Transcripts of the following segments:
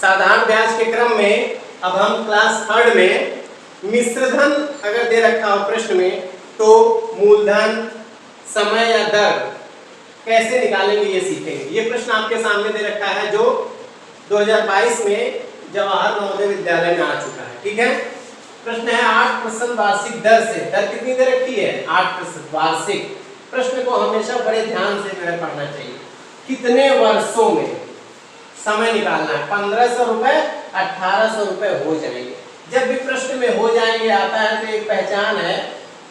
साधारण ब्याज के क्रम में अब हम क्लास थर्ड में मिश्रधन अगर दे रखा हो प्रश्न में तो मूलधन, समय या दर कैसे निकालेंगे ये सीखेंगे। ये प्रश्न आपके सामने दे रखा है जो 2022 में जवाहर नवोदय विद्यालय में आ चुका है। ठीक है, प्रश्न है 8% वार्षिक दर से। दर कितनी दे रखी है? 8% वार्षिक। प्रश्न को हमेशा बड़े ध्यान से पढ़ना चाहिए। कितने वर्षों में समय निकालना है? 1500 रुपए, 1800 रुपए हो जाएंगे। जब भी प्रश्न में हो जाएंगे आता है तो एक पहचान है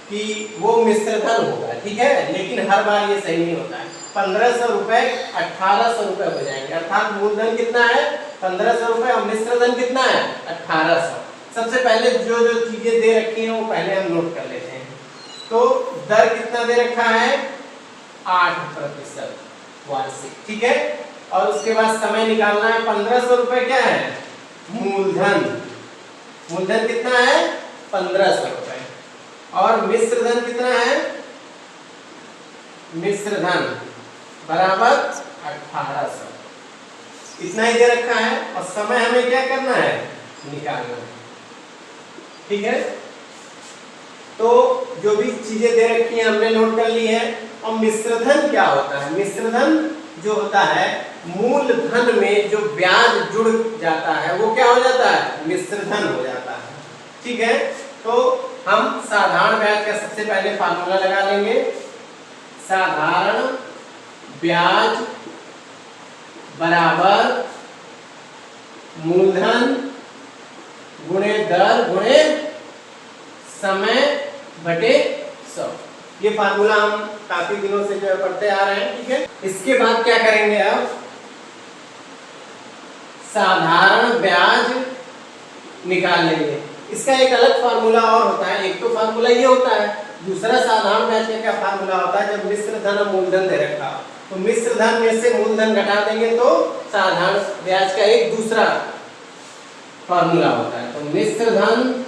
कि वो मिश्रधन होगा। ठीक है, लेकिन हर बार ये सही नहीं होता है। 1500 रुपए, 1800 रुपए हो जाएंगे, अर्थात मूलधन कितना है? 1500 रुपए और मिश्रधन कितना है? 1800। सबसे पहले जो जो चीजें दे रखी हैं वो पहले हम नोट कर लेते हैं। तो दर कितना दे रखा है? 8% वार्षिक। ठीक है, और उसके बाद समय निकालना है। 1500 रुपए क्या है? मूलधन। मूलधन कितना है? 1500 रुपए। और मिश्रधन कितना है? मिश्रधन बराबर 1800। इतना ही दे रखा है और समय हमें क्या करना है? निकालना है। ठीक है, तो जो भी चीजें दे रखी हैं हमने नोट कर ली है। और मिश्रधन क्या होता है? मिश्रधन जो होता है मूलधन में जो ब्याज जुड़ जाता है वो क्या हो जाता है? मिश्रधन हो जाता है। ठीक है, तो हम साधारण ब्याज का सबसे पहले फार्मूला लगा लेंगे। साधारण ब्याज बराबर मूलधन गुणे दर गुणे समय बटे 100। ये फार्मूला हम काफी दिनों से जो है पढ़ते आ रहे हैं। ठीक है, इसके बाद क्या करेंगे? अब साधारण ब्याज निकाल लेंगे। इसका एक अलग फार्मूला और होता है। एक तो फार्मूला ये होता है, दूसरा साधारण ब्याज का क्या फार्मूला होता है? जब मिश्रधन और मूलधन दे रखा तो मिश्रधन में से मूलधन घटा देंगे तो साधारण ब्याज का एक दूसरा फार्मूला होता है। तो मिश्रधन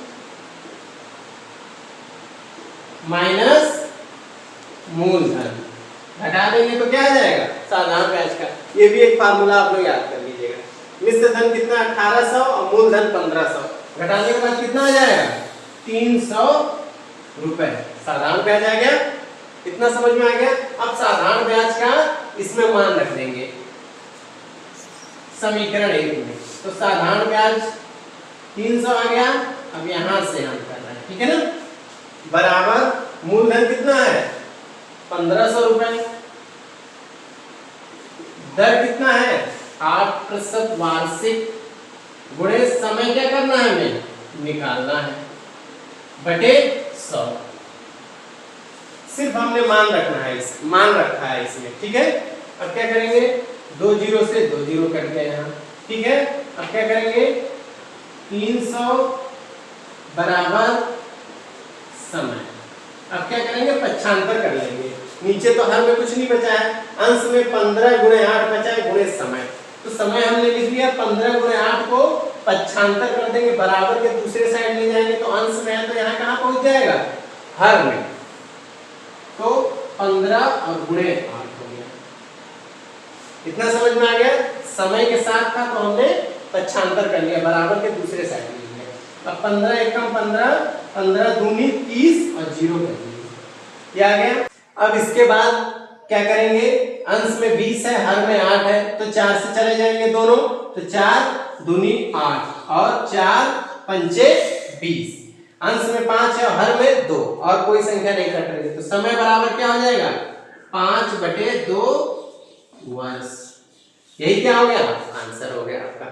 माइनस मूलधन घटा देंगे तो क्या आ जाएगा? साधारण ब्याज का। ये भी एक फार्मूला आप लोग याद कर लीजिएगा। मिश्रधन कितना? 1800 और मूलधन 1500। घटाने के बाद कितना आ जाएगा? 300 रुपए। साधारण ब्याज आ गया। इतना समझ में आ गया। अब साधारण ब्याज का इसमें मान रख देंगे समीकरण 1 में। तो साधारण ब्याज 300 आ गया। अब यहां से हम कर रहे हैं। ठीक है ना, बराबर मूलधन कितना है? 1500 रुपए। दर कितना है? 8% वार्षिक गुणे समय क्या करना है? हमें निकालना है बटे 100। सिर्फ हमने मान रखना है, मान रखा है इसमें। ठीक है, अब क्या करेंगे? 2 जीरो से 2 जीरो कट गया यहाँ। ठीक है, अब क्या करेंगे? 300 बराबर समय। अब क्या करेंगे? पक्षांतर कर लेंगे। नीचे तो हर में कुछ नहीं बचा है, अंश में 15 गुणे 8 बचा है गुणे समय। तो समय हमने लिख लिया। 15 गुणे 8 को पक्षांतर कर देंगे, बराबर के दूसरे साइड ले जाएंगे तो अंश में है तो यहाँ कहाँ पहुंच जाएगा? हर में। तो 15 और गुणे 8 हो गया। इतना समझ में आ गया। समय के साथ था तो हमने पक्षांतर कर लिया, बराबर के दूसरे साइड ले लिया। अब 15 एकम 15, 15 दूनी 30 और 0 कर दिए। ये आ गया। अब इसके बाद क्या करेंगे? अंश में 20 है, हर में 8 है तो 4 से चले जाएंगे दोनों। तो 4 दूनी 8 और 4 पंचे 20। अंश में 5 है और हर में 2 और कोई संख्या नहीं कट रही। तो समय बराबर क्या हो जाएगा? 5/2 वर्ष। यही क्या हो गया? आंसर हो गया आपका।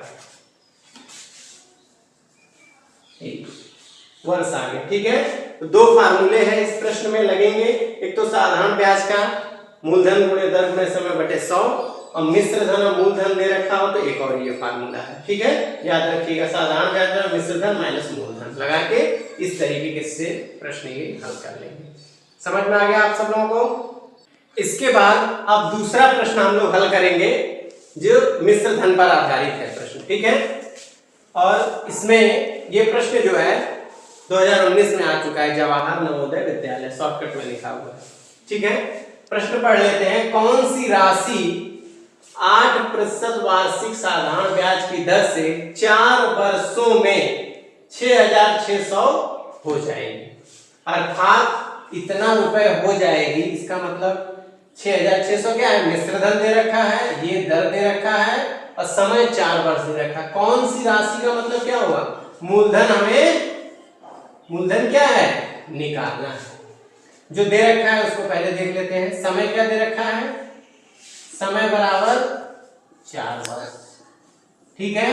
वर्ष आ गया। ठीक है, तो 2 फार्मूले हैं इस प्रश्न में लगेंगे। एक तो साधारण ब्याज का मूलधन गुणे दर गुणे समय बटे 100 और मिश्रधन और मूलधन दे रखा हो तो एक और ये फार्मूला है। ठीक है, याद रखिएगा। साधारण ब्याज और मिश्रधन माइनस मूलधन लगा के इस तरीके से प्रश्न ये हल कर लेंगे। समझ में आ गया आप सब लोगों को? इसके बाद अब दूसरा प्रश्न हम लोग हल करेंगे जो मिश्रधन पर आधारित है प्रश्न। ठीक है, और इसमें ये प्रश्न जो है 2019 में आ चुका है, जवाहर नवोदय विद्यालय शॉर्टकट में लिखा हुआ है। ठीक है, प्रश्न पढ़ लेते हैं। कौन सी राशि 8% वार्षिक साधारण ब्याज की दर से 4 वर्षों में 6,600 हो जाएगी। अर्थात इतना रुपए हो जाएगी, इसका मतलब 6,600 क्या है, मिश्रधन दे रखा है, ये दर दे रखा है और समय 4 वर्ष दे रखा है। कौन सी राशि का मतलब क्या हुआ, मूलधन, हमें मूलधन क्या है निकालना है। जो दे रखा है उसको पहले देख लेते हैं। समय क्या दे रखा है, समय बराबर 4 वर्ष, ठीक है।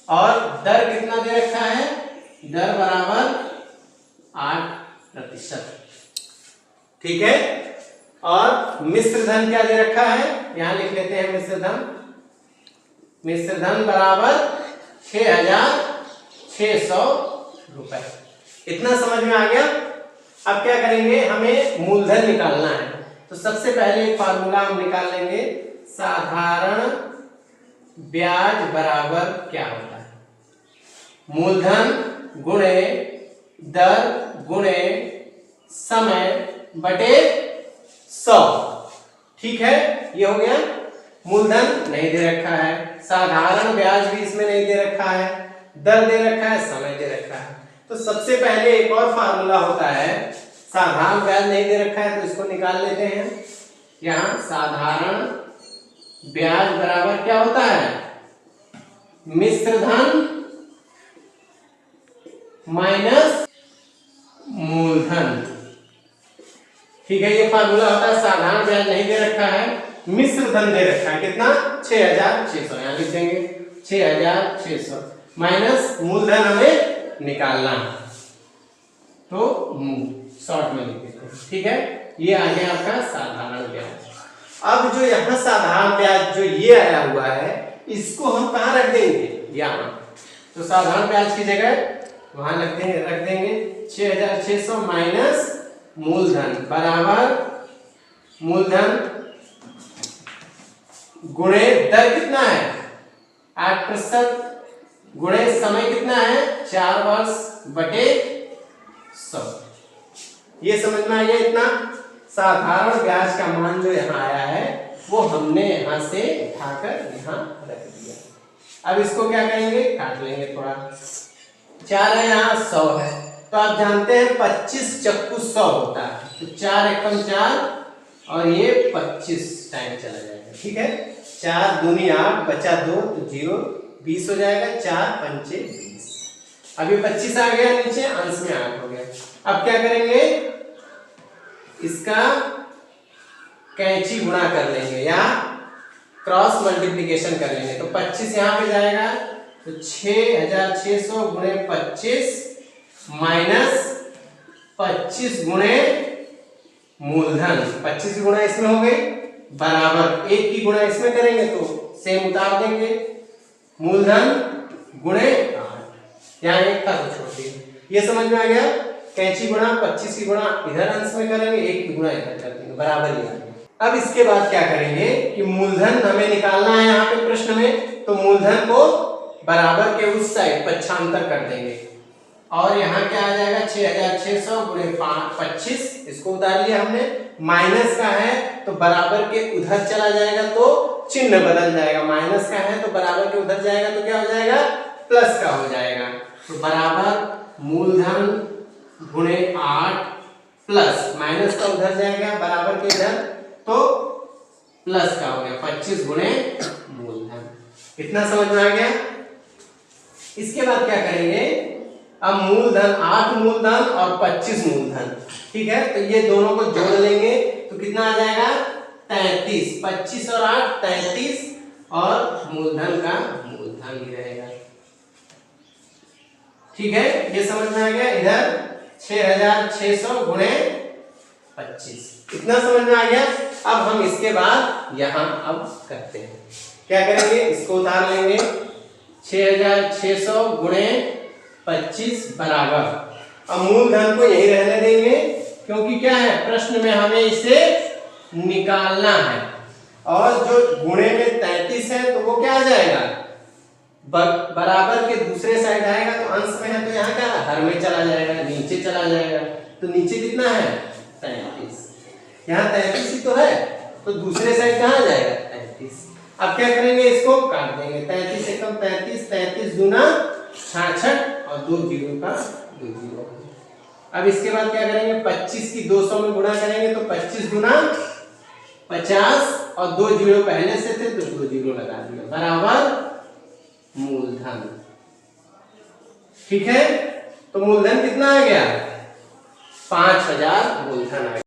और दर कितना दे रखा है, दर बराबर 8%, ठीक है। और मिश्रधन क्या दे रखा है, यहां लिख लेते हैं मिश्रधन। मिश्रधन बराबर 6,600 रुपए। इतना समझ में आ गया। अब क्या करेंगे, हमें मूलधन निकालना है। तो सबसे पहले एक फार्मूला हम निकाल लेंगे, साधारण ब्याज बराबर क्या होता है, मूलधन गुणे दर गुणे समय बटे 100, ठीक है। ये हो गया। मूलधन नहीं दे रखा है, साधारण ब्याज भी इसमें नहीं दे रखा है, दर दे रखा है, समय दे रखा है। तो सबसे पहले एक और फार्मूला होता है, साधारण ब्याज नहीं दे रखा है तो इसको निकाल लेते हैं। यहां साधारण ब्याज बराबर क्या होता है, मिश्रधन माइनस मूलधन, ठीक है। ये फार्मूला होता है, साधारण ब्याज नहीं दे रखा है, मिश्रधन दे रखा है, कितना 6,600, यहां लिख देंगे 6,600 माइनस मूलधन हमें निकालना है, तो शॉर्ट में लिख देते हैं, ठीक है। ये आ गया आपका साधारण ब्याज। अब जो यहाँ साधारण ब्याज जो ये आया हुआ है, इसको हम कहाँ रख देंगे, यहाँ। तो साधारण ब्याज की जगह वहां रख देंगे 6,600 माइनस मूलधन बराबर मूलधन गुणे दर कितना है 8% गुणे समय कितना है 4 वर्ष बटे 100। ये समझ में आ गया। इतना साधारण ब्याज का मान जो यहाँ आया है वो हमने यहाँ से उठाकर यहाँ रख दिया। अब इसको क्या करेंगे, काट लेंगे थोड़ा। 4 है यहाँ 100 है, तो आप जानते हैं 25 चक्कू 100 होता है, तो 4 एकम 4 और ये 25 टाइम चला जाएगा, ठीक है। 4 दूनी 8 बचा 2 तो 0 20 हो जाएगा, 4 पंचे 20। अभी 25 आ गया नीचे, अंश में 8 हो गया। अब क्या करेंगे, इसका कैंची गुणा कर लेंगे या क्रॉस मल्टीप्लिकेशन कर लेंगे। तो 25 यहाँ पे जाएगा, तो 6,600 गुणे 25 माइनस 25 गुणे मूलधन, 25 गुणा इसमें हो गई बराबर 1 की गुणा इसमें करेंगे तो सेम उतार देंगे, मूलधन गुणे 8, यहाँ 1 का तो छोड़ दिए। ये समझ में आ गया। कैंची गुणा 25 की गुणा इधर अंश में करेंगे, 1 की गुणा इधर कर देंगे, बराबर ही आ गया। अब इसके बाद क्या करेंगे कि मूलधन हमें निकालना है यहाँ पे प्रश्न में, तो मूलधन को बराबर के उस साइड पक्षांतर कर देंगे और यहाँ क्या आ जाएगा 6,600 गुणे 25, इसको उतार लिया हमने, माइनस का है तो बराबर के उधर चला जाएगा तो चिन्ह बदल जाएगा, माइनस का है तो बराबर के उधर जाएगा तो क्या हो जाएगा प्लस का हो जाएगा। तो बराबर मूलधन गुणे 8 प्लस माइनस का उधर जाएगा बराबर के इधर तो प्लस का हो गया 25 गुणे मूलधन। इतना समझ में आ गया। इसके बाद क्या करेंगे, अब मूलधन 8 मूलधन और 25 मूलधन, ठीक है, तो ये दोनों को जोड़ लेंगे तो कितना आ जाएगा 33, 25 और 8 33 और मूलधन का मूलधन ही रहेगा, ठीक है। ये समझ में आ गया। इधर 6,600 गुणे 25, इतना समझ में आ गया। अब हम इसके बाद यहाँ अब करते हैं, क्या करेंगे, इसको उतार लेंगे 6,600 गुणे 25 बराबर, अब मूलधन को यही रहने देंगे क्योंकि क्या है प्रश्न में हमें इसे निकालना है, और जो गुणे में 33 है तो वो क्या आ जाएगा बराबर के दूसरे साइड आएगा, तो अंश में है तो यहाँ क्या हर में चला जाएगा, नीचे चला जाएगा, तो नीचे कितना है 33, यहाँ 33 ही तो है, तो दूसरे साइड कहाँ जाएगा 33, अब क्या करेंगे, इसको काट देंगे। 33 से कम 33, 33 दूना 66 और 2 जीरो का 2 जीरो। अब इसके बाद क्या करेंगे, 25 की 200 में गुणा करेंगे तो 25 गुना 50 और 2 जीरो पहले से थे तो 2 जीरो लगा दिया, बराबर मूलधन। ठीक है, तो मूलधन कितना आ गया, 5000 मूलधन आ गया।